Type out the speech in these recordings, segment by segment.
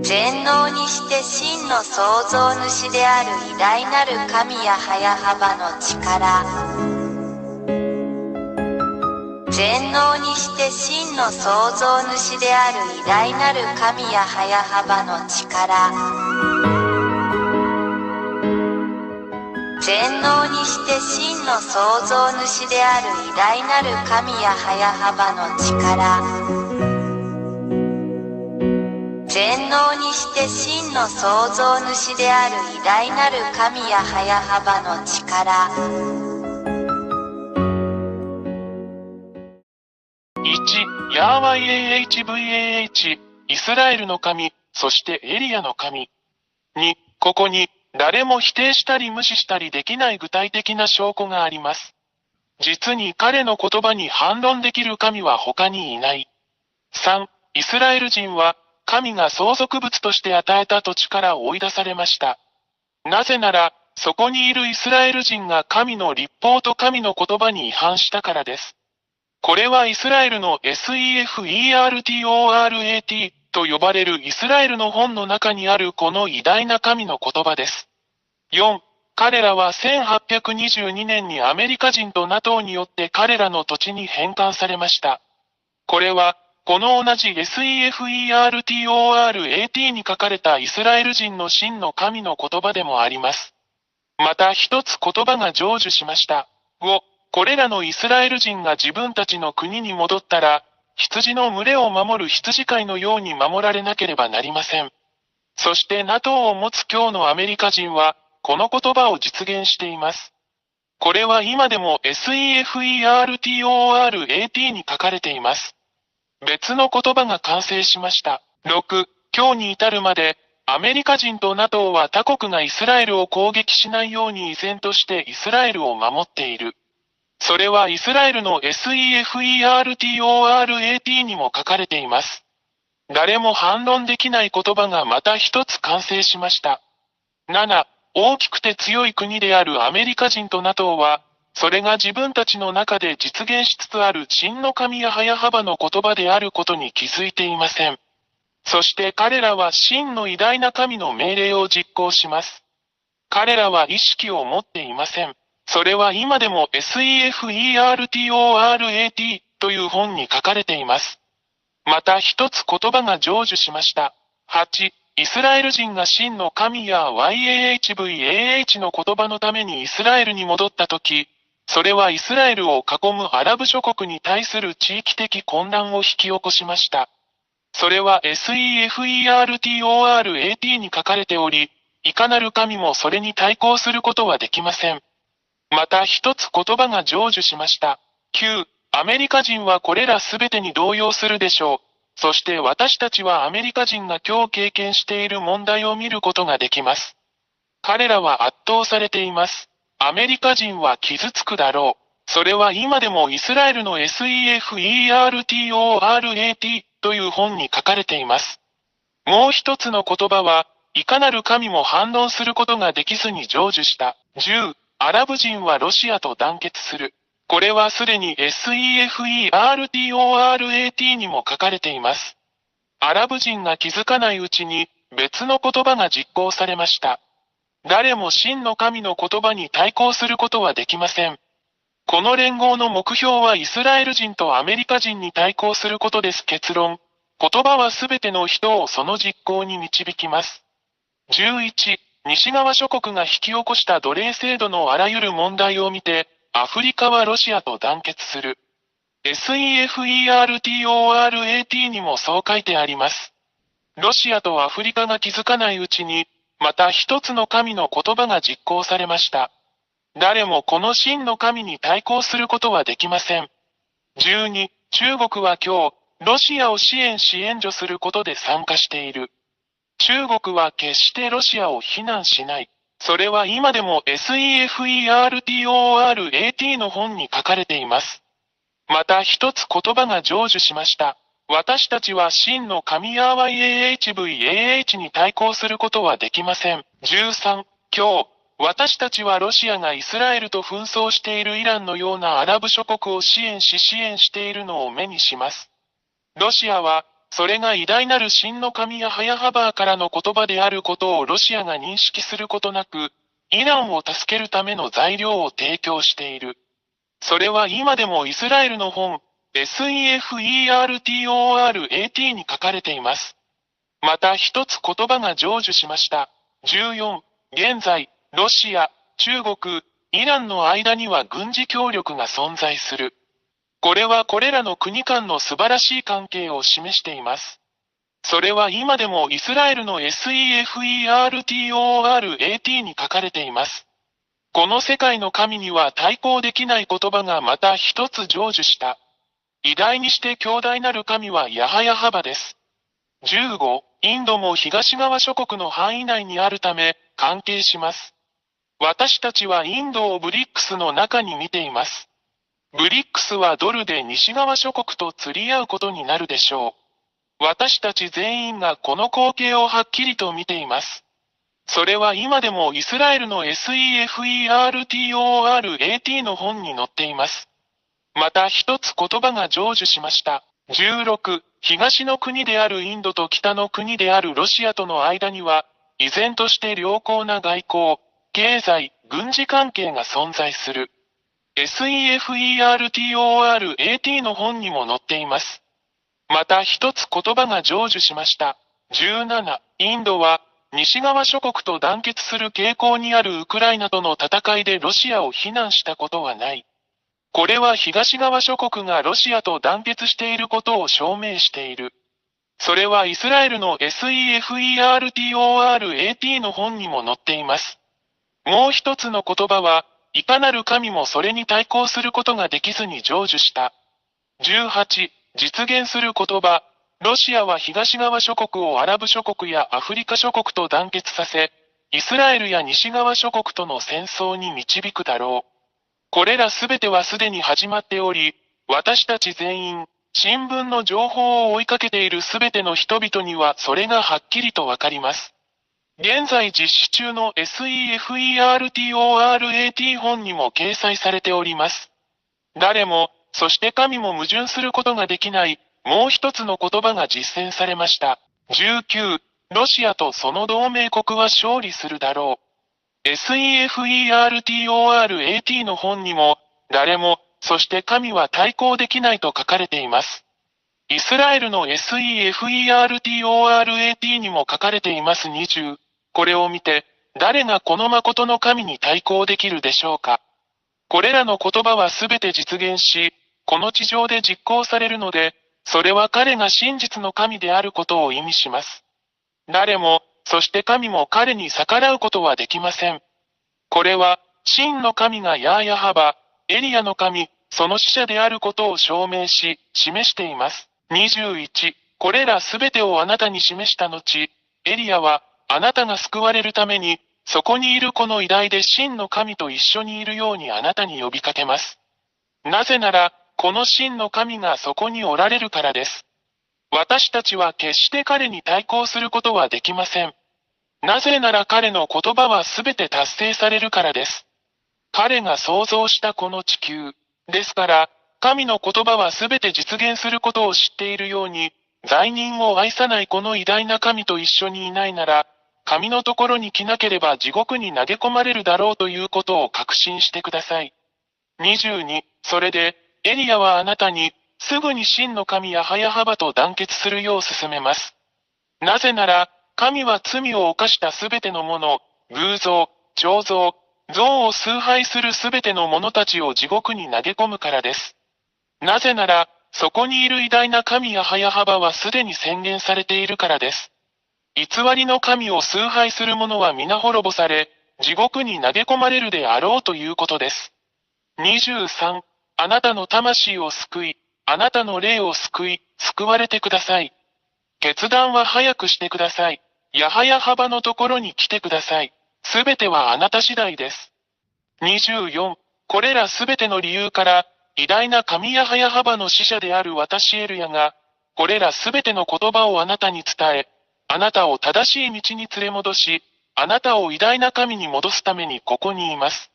全能にして真の創造主である偉大なる神や早幅の力。全能にして真の創造主である偉大なる神や早幅の力。全能にして真の創造主である偉大なる神や早幅の力。全能にして真の創造主である偉大なる神や早幅の力。1. ヤーワイ AHVAH イスラエルの神、そしてエリアの神。2. ここに誰も否定したり無視したりできない具体的な証拠があります。実に彼の言葉に反論できる神は他にいない。3. イスラエル人は神が相続物として与えた土地から追い出されました。なぜなら、そこにいるイスラエル人が神の律法と神の言葉に違反したからです。これはイスラエルの SEFERTORAT と呼ばれるイスラエルの本の中にあるこの偉大な神の言葉です。4. 彼らは1822年にアメリカ人と NATO によって彼らの土地に返還されました。これは、この同じ SEFERTORAT に書かれたイスラエル人の真の神の言葉でもあります。また一つ言葉が成就しました。5. これらのイスラエル人が自分たちの国に戻ったら、羊の群れを守る羊飼いのように守られなければなりません。そして NATO を持つ今日のアメリカ人は、この言葉を実現しています。これは今でも SEFERTORAT に書かれています。別の言葉が完成しました。6. 今日に至るまで、アメリカ人と NATO は他国がイスラエルを攻撃しないように依然としてイスラエルを守っている。それはイスラエルの SEFERTORAT にも書かれています。誰も反論できない言葉がまた一つ完成しました。7. 大きくて強い国であるアメリカ人と NATO は、それが自分たちの中で実現しつつある真の神や早幅の言葉であることに気づいていません。そして彼らは真の偉大な神の命令を実行します。彼らは意識を持っていません。それは今でも SEFERTORAT という本に書かれています。また一つ言葉が成就しました。8. イスラエル人が真の神や YAHVAH の言葉のためにイスラエルに戻ったとき、それはイスラエルを囲むアラブ諸国に対する地域的混乱を引き起こしました。それは SEFERTORAT に書かれており、いかなる神もそれに対抗することはできません。また一つ言葉が成就しました。9. アメリカ人はこれらすべてに動揺するでしょう。そして私たちはアメリカ人が今日経験している問題を見ることができます。彼らは圧倒されています。アメリカ人は傷つくだろう。それは今でもイスラエルの SEFERTORAT という本に書かれています。もう一つの言葉は、いかなる神も反論することができずに成就した。10. アラブ人はロシアと団結する。これはすでに SEFERTORAT にも書かれています。アラブ人が気づかないうちに別の言葉が実行されました。誰も真の神の言葉に対抗することはできません。この連合の目標はイスラエル人とアメリカ人に対抗することです。結論。言葉はすべての人をその実行に導きます。11. 西側諸国が引き起こした奴隷制度のあらゆる問題を見て、アフリカはロシアと団結する。SEFERTORAT にもそう書いてあります。ロシアとアフリカが気づかないうちに、また一つの神の言葉が実行されました。誰もこの真の神に対抗することはできません。12. 中国は今日、ロシアを支援し援助することで参加している。中国は決してロシアを非難しない。それは今でも SEFERTORAT の本に書かれています。また一つ言葉が成就しました。私たちは真の神ヤーワイ AHVAH に対抗することはできません。13. 今日、私たちはロシアがイスラエルと紛争しているイランのようなアラブ諸国を支援しているのを目にします。ロシアは、それが偉大なる真の神ヤハヤハバーからの言葉であることをロシアが認識することなく、イランを助けるための材料を提供している。それは今でもイスラエルの本、SEFERTORAT に書かれています。また一つ言葉が成就しました。14、現在、ロシア、中国、イランの間には軍事協力が存在する。これはこれらの国間の素晴らしい関係を示しています。それは今でもイスラエルの SEFERTORAT に書かれています。この世界の神には対抗できない言葉がまた一つ成就した。偉大にして強大なる神はヤハヤハバです。15、インドも東側諸国の範囲内にあるため、関係します。私たちはインドをブリックスの中に見ています。ブリックスはドルで西側諸国と釣り合うことになるでしょう。私たち全員がこの光景をはっきりと見ています。それは今でもイスラエルの SEFERTORAT の本に載っています。また一つ言葉が成就しました。16、東の国であるインドと北の国であるロシアとの間には、依然として良好な外交、経済、軍事関係が存在する。SEFERTORAT の本にも載っています。また一つ言葉が成就しました。17、インドは、西側諸国と団結する傾向にあるウクライナとの戦いでロシアを非難したことはない。これは東側諸国がロシアと団結していることを証明している。それはイスラエルの SEFERTORAT の本にも載っています。もう一つの言葉は、いかなる神もそれに対抗することができずに成就した。18、実現する言葉。ロシアは東側諸国をアラブ諸国やアフリカ諸国と団結させ、イスラエルや西側諸国との戦争に導くだろう。これらすべてはすでに始まっており、私たち全員、新聞の情報を追いかけているすべての人々にはそれがはっきりとわかります。現在実施中の SEFERTORAT 本にも掲載されております。誰も、そして神も矛盾することができない、もう一つの言葉が実践されました。19、ロシアとその同盟国は勝利するだろう。SEFERTORAT の本にも、誰も、そして神は対抗できないと書かれています。イスラエルの SEFERTORAT にも書かれています。20、これを見て、誰がこの誠の神に対抗できるでしょうか。これらの言葉はすべて実現し、この地上で実行されるので、それは彼が真実の神であることを意味します。誰も、そして神も彼に逆らうことはできません。これは、真の神がヤーヤハバ、エリアの神、その使者であることを証明し、示しています。21、これらすべてをあなたに示した後、エリアは、あなたが救われるために、そこにいるこの偉大で真の神と一緒にいるようにあなたに呼びかけます。なぜなら、この真の神がそこにおられるからです。私たちは決して彼に対抗することはできません。なぜなら彼の言葉はすべて達成されるからです。彼が創造したこの地球。ですから、神の言葉はすべて実現することを知っているように、罪人を愛さないこの偉大な神と一緒にいないなら、神のところに来なければ地獄に投げ込まれるだろうということを確信してください。22、それで、エリアはあなたに、すぐに真の神ヤハヤハバと団結するよう勧めます。なぜなら、神は罪を犯したすべてのもの、偶像、彫像、像を崇拝するすべての者たちを地獄に投げ込むからです。なぜなら、そこにいる偉大な神ヤハヤハバはすでに宣言されているからです。偽りの神を崇拝する者は皆滅ぼされ、地獄に投げ込まれるであろうということです。23、あなたの魂を救い、あなたの霊を救い、救われてください。決断は早くしてください。ヤハヤハバのところに来てください。すべてはあなた次第です。24、これらすべての理由から、偉大な神ヤハヤハバの使者である私エルヤが、これらすべての言葉をあなたに伝え、あなたを正しい道に連れ戻し、あなたを偉大な神に戻すためにここにいます。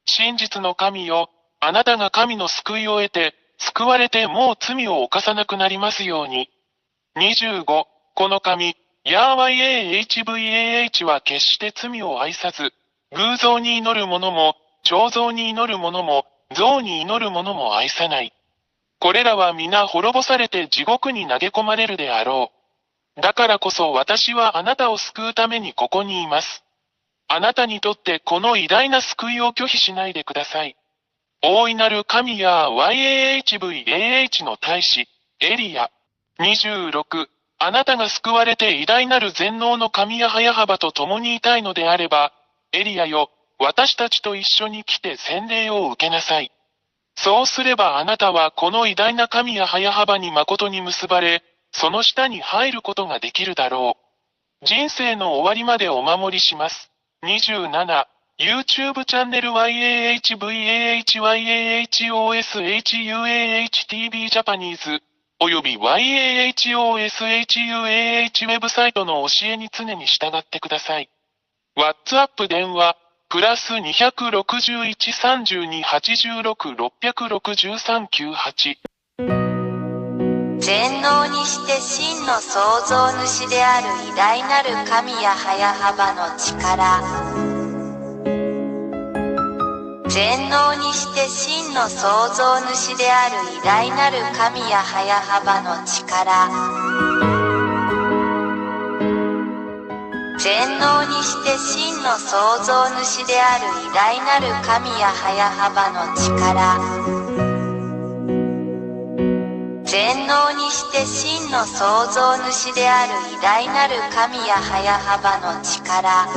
真実の神よ、あなたが神の救いを得て、救われてもう罪を犯さなくなりますように。25、この神、ヤーワ YAHVAH は決して罪を愛さず、偶像に祈る者も、彫像に祈る者も、像に祈る者も愛さない。これらは皆滅ぼされて地獄に投げ込まれるであろう。だからこそ私はあなたを救うためにここにいます。あなたにとってこの偉大な救いを拒否しないでください。大いなる神や YAHVAH の大使、エリア。26、あなたが救われて偉大なる全能の神や早幅と共にいたいのであれば、エリアよ、私たちと一緒に来て洗礼を受けなさい。そうすればあなたはこの偉大な神や早幅に誠に結ばれ、その下に入ることができるだろう。人生の終わりまでお守りします。27、YouTube チャンネル YAHVAHYAHOSHUAHTV Japanese、および YAHOSHUAH ウェブサイトの教えに常に従ってください。WhatsApp 電話、プラス261-32-86-663-98。全能にして真の創造主である偉大なる神や早幅の力。全能にして真の創造主である偉大なる神や早幅の力。全能にして真の創造主である偉大なる神や早幅の力。全能にして真の創造主である偉大なる神や早幅の力。